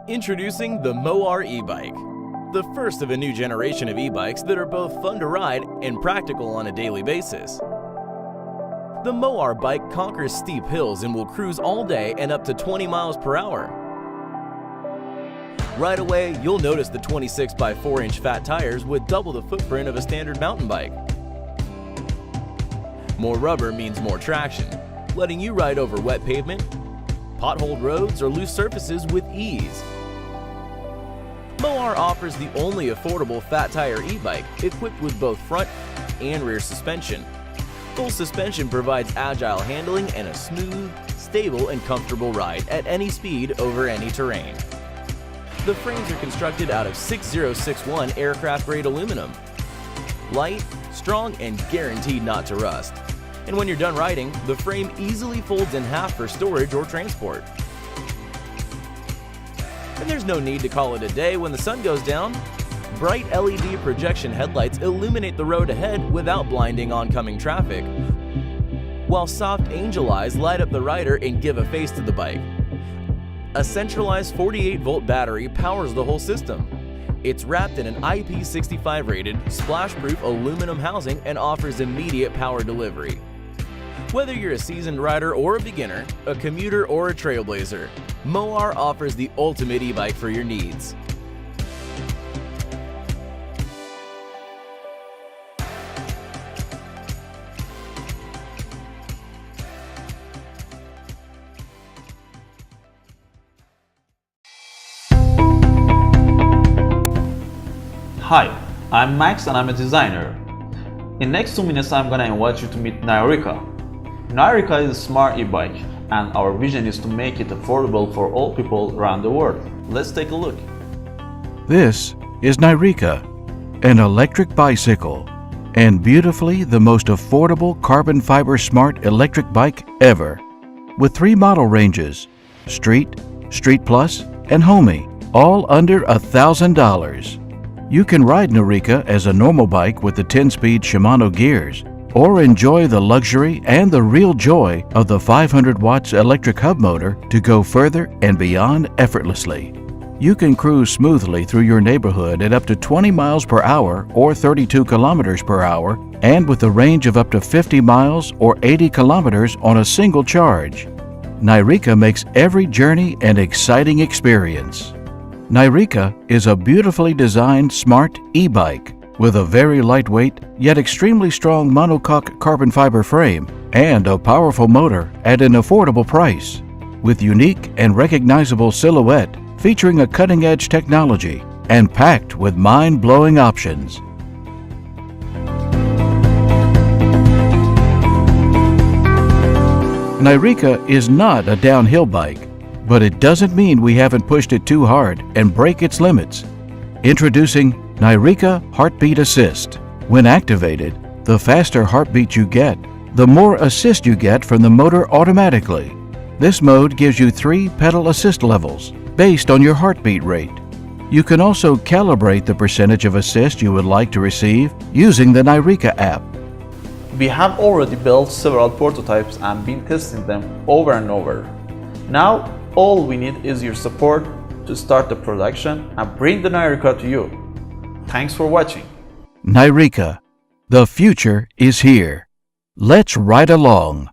Introducing the Moar e-bike, the first of a new generation of e-bikes that are both fun to ride and practical on a daily basis. The Moar bike conquers steep hills and will cruise all day and up to 20 miles per hour. Right away, you'll notice the 26 by 4-inch fat tires with double the footprint of a standard mountain bike. More rubber means more traction, letting you ride over wet pavement, potholed roads, or loose surfaces with ease. Moar offers the only affordable fat tire e-bike equipped with both front and rear suspension. Full suspension provides agile handling and a smooth, stable, and comfortable ride at any speed over any terrain. The frames are constructed out of 6061 aircraft-grade aluminum. Light, strong, and guaranteed not to rust. And when you're done riding, the frame easily folds in half for storage or transport. And there's no need to call it a day when the sun goes down. Bright LED projection headlights illuminate the road ahead without blinding oncoming traffic, while soft angel eyes light up the rider and give a face to the bike. A centralized 48-volt battery powers the whole system. It's wrapped in an IP65 rated, splash-proof aluminum housing and offers immediate power delivery. Whether you're a seasoned rider or a beginner, a commuter or a trailblazer, Moar offers the ultimate e-bike for your needs. Hi, I'm Max and I'm a designer. In next 2 minutes I'm gonna invite you to meet Nyrika. Nyrika is a smart e-bike and our vision is to make it affordable for all people around the world. Let's take a look. This is Nyrika, an electric bicycle, and beautifully the most affordable carbon fiber smart electric bike ever. With 3 model ranges, Street, Street Plus, and Homey, all under $1,000. You can ride Nyrika as a normal bike with the 10-speed Shimano gears, or enjoy the luxury and the real joy of the 500 watts electric hub motor to go further and beyond effortlessly. You can cruise smoothly through your neighborhood at up to 20 miles per hour or 32 kilometers per hour, and with a range of up to 50 miles or 80 kilometers on a single charge. Nyrika makes every journey an exciting experience. Nyrika is a beautifully designed smart e-bike with a very lightweight yet extremely strong monocoque carbon fiber frame and a powerful motor at an affordable price, with unique and recognizable silhouette featuring a cutting-edge technology and packed with mind-blowing options. Nyrika is not a downhill bike, but it doesn't mean we haven't pushed it too hard and break its limits. Introducing Nyrika Heartbeat Assist. When activated, the faster heartbeat you get, the more assist you get from the motor automatically. This mode gives you 3 pedal assist levels based on your heartbeat rate. You can also calibrate the percentage of assist you would like to receive using the Nyrika app. We have already built several prototypes and been testing them over and over. Now, all we need is your support to start the production and bring the Nyrika to you. Thanks for watching. Nyrika, the future is here. Let's ride along.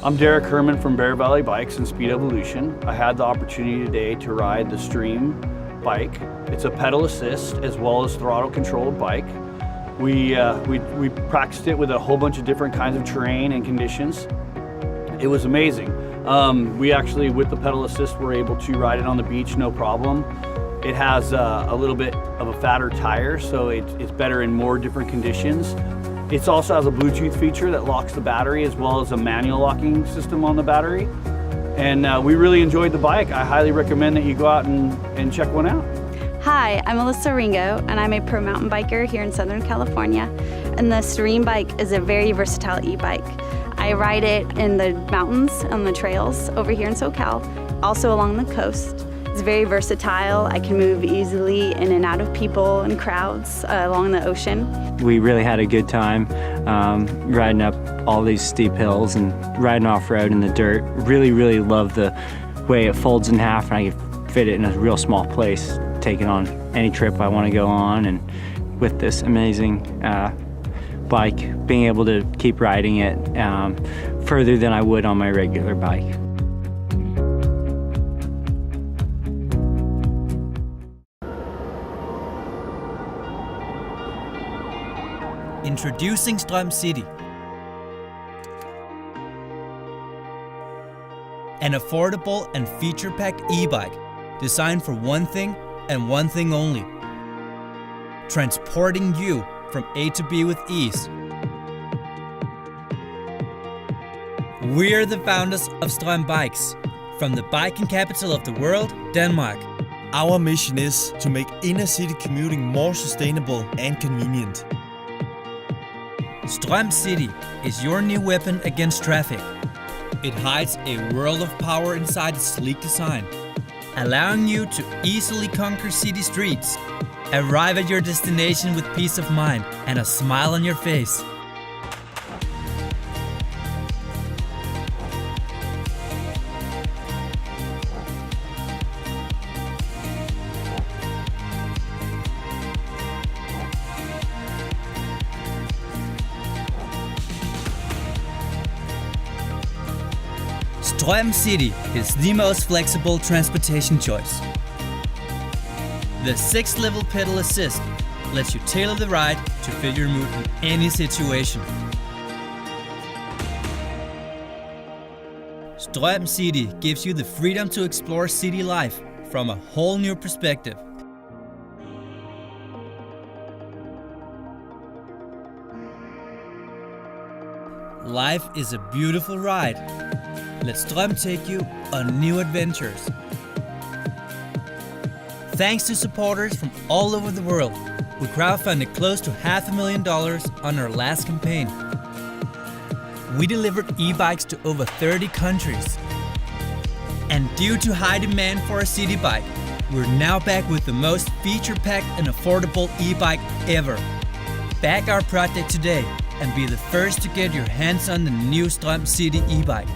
I'm Derek Herman from Bear Valley Bikes and Speed Evolution. I had the opportunity today to ride the Stream bike. It's a pedal assist as well as throttle controlled bike. We practiced it with a whole bunch of different kinds of terrain and conditions. It was amazing. We actually, with the pedal assist, were able to ride it on the beach no problem. It has a little bit of a fatter tire, so it's better in more different conditions. It also has a Bluetooth feature that locks the battery as well as a manual locking system on the battery. And we really enjoyed the bike. I highly recommend that you go out and check one out. Hi, I'm Alyssa Ringo, and I'm a pro mountain biker here in Southern California. And the Serene bike is a very versatile e-bike. I ride it in the mountains, on the trails over here in SoCal, also along the coast. It's very versatile. I can move easily in and out of people and crowds along the ocean. We really had a good time riding up all these steep hills and riding off-road in the dirt. Really love the way it folds in half, and I can fit it in a real small place, take it on any trip I want to go on. And with this amazing bike, being able to keep riding it further than I would on my regular bike. Introducing Strøm City. An affordable and feature-packed e-bike designed for one thing and one thing only: transporting you from A to B with ease. We're the founders of Strøm Bikes, from the biking capital of the world, Denmark. Our mission is to make inner city commuting more sustainable and convenient. Strøm City is your new weapon against traffic. It hides a world of power inside its sleek design, allowing you to easily conquer city streets. Arrive at your destination with peace of mind and a smile on your face. Strøm City is the most flexible transportation choice. The 6-level pedal assist lets you tailor the ride to fit your mood in any situation. Strøm City gives you the freedom to explore city life from a whole new perspective. Life is a beautiful ride. Let Strøm take you on new adventures. Thanks to supporters from all over the world, we crowdfunded close to $500,000 on our last campaign. We delivered e-bikes to over 30 countries. And due to high demand for a city bike, we're now back with the most feature-packed and affordable e-bike ever. Back our project today and be the first to get your hands on the new Strøm City e-bike.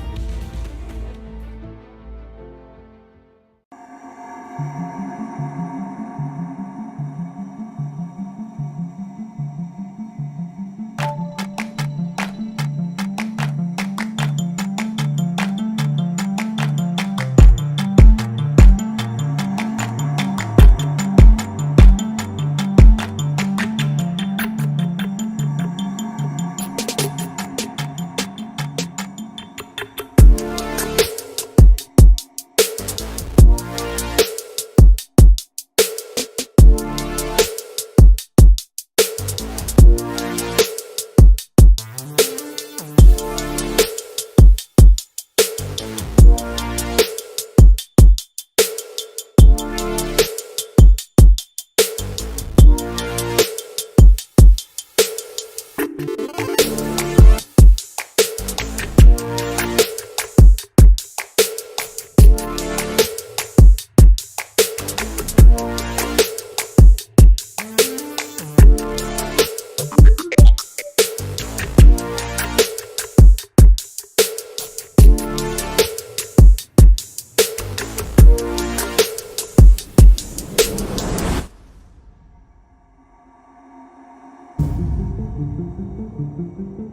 Thank you.